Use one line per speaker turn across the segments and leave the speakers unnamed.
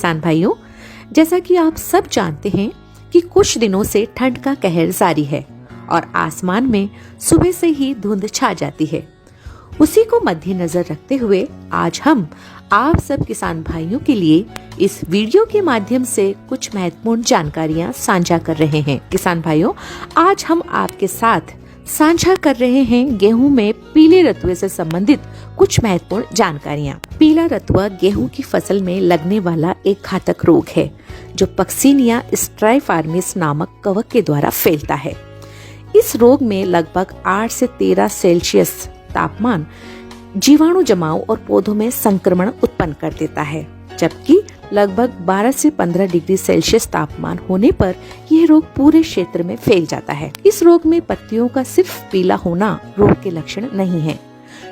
किसान भाइयों, जैसा कि आप सब जानते हैं कि कुछ दिनों से ठंड का कहर जारी है और आसमान में सुबह से ही धुंध छा जाती है। उसी को मद्देनजर रखते हुए आज हम आप सब किसान भाइयों के लिए इस वीडियो के माध्यम से कुछ महत्वपूर्ण जानकारियां साझा कर रहे हैं। किसान भाइयों, आज हम आपके साथ साझा कर रहे हैं गेहूं में पीले रतुए से संबंधित कुछ महत्वपूर्ण जानकारियां। पीला रतुआ गेहूं की फसल में लगने वाला एक घातक रोग है जो पक्सिनिया स्ट्राइफार्मिस नामक कवक के द्वारा फैलता है। इस रोग में लगभग 8 से 13 सेल्सियस तापमान जीवाणु जमाव और पौधों में संक्रमण उत्पन्न कर देता है, जबकि लगभग 12 से 15 डिग्री सेल्सियस तापमान होने पर यह रोग पूरे क्षेत्र में फैल जाता है। इस रोग में पत्तियों का सिर्फ पीला होना रोग के लक्षण नहीं है।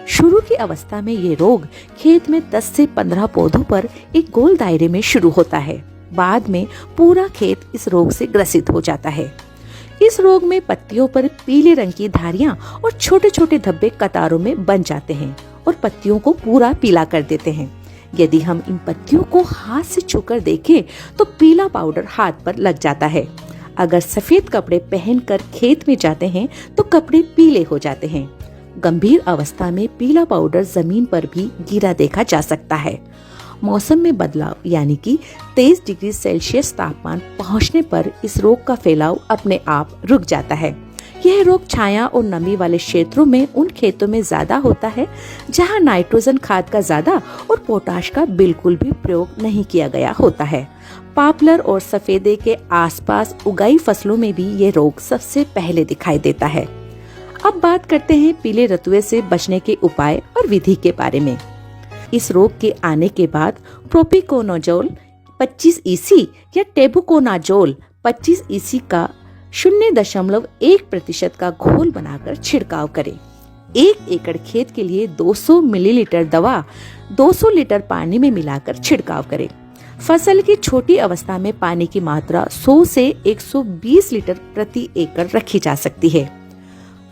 शुरू की अवस्था में ये रोग खेत में 10 से 15 पौधों पर एक गोल दायरे में शुरू होता है। बाद में पूरा खेत इस रोग से ग्रसित हो जाता है। इस रोग में पत्तियों पर पीले रंग की धारियां और छोटे छोटे धब्बे कतारों में बन जाते हैं और पत्तियों को पूरा पीला कर देते हैं। यदि हम इन पत्तियों को हाथ से छूकर देखें तो पीला पाउडर हाथ पर लग जाता है। अगर सफेद कपड़े पहनकर खेत में जाते हैं तो कपड़े पीले हो जाते हैं। गंभीर अवस्था में पीला पाउडर जमीन पर भी गिरा देखा जा सकता है। मौसम में बदलाव यानी कि 23 डिग्री सेल्सियस तापमान पहुंचने पर इस रोग का फैलाव अपने आप रुक जाता है। यह रोग छाया और नमी वाले क्षेत्रों में उन खेतों में ज्यादा होता है जहां नाइट्रोजन खाद का ज्यादा और पोटाश का बिल्कुल भी प्रयोग नहीं किया गया होता है। पापलर और सफेदे के आसपास उगाई फसलों में भी ये रोग सबसे पहले दिखाई देता है। अब बात करते हैं पीले रतुए से बचने के उपाय और विधि के बारे में। इस रोग के आने के बाद प्रोपिकोनाजोल 25 EC या टेबुकोनाजोल 25 EC का 0.1% का घोल बनाकर छिड़काव करें। 1 एकड़ खेत के लिए 200 मिलीलीटर दवा 200 लीटर पानी में मिलाकर छिड़काव करें। फसल की छोटी अवस्था में पानी की मात्रा 100 से 120 लीटर प्रति एकड़ रखी जा सकती है।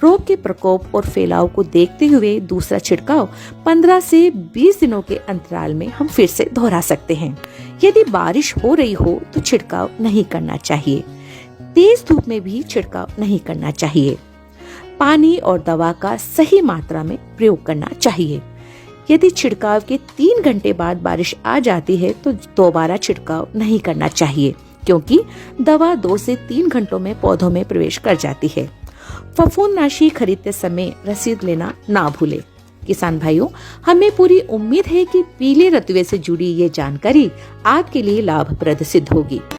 रोग के प्रकोप और फैलाव को देखते हुए दूसरा छिड़काव 15 से 20 दिनों के अंतराल में हम फिर से दोहरा सकते हैं। यदि बारिश हो रही हो तो छिड़काव नहीं करना चाहिए। तेज धूप में भी छिड़काव नहीं करना चाहिए। पानी और दवा का सही मात्रा में प्रयोग करना चाहिए। यदि छिड़काव के 3 घंटे बाद बारिश आ जाती है तो दोबारा छिड़काव नहीं करना चाहिए, क्योंकि दवा 2 से 3 घंटों में पौधों में प्रवेश कर जाती है। फफूंदनाशी खरीदते समय रसीद लेना ना भूले। किसान भाइयों, हमें पूरी उम्मीद है कि पीले रतुए से जुड़ी ये जानकारी आपके लिए लाभप्रद सिद्ध होगी।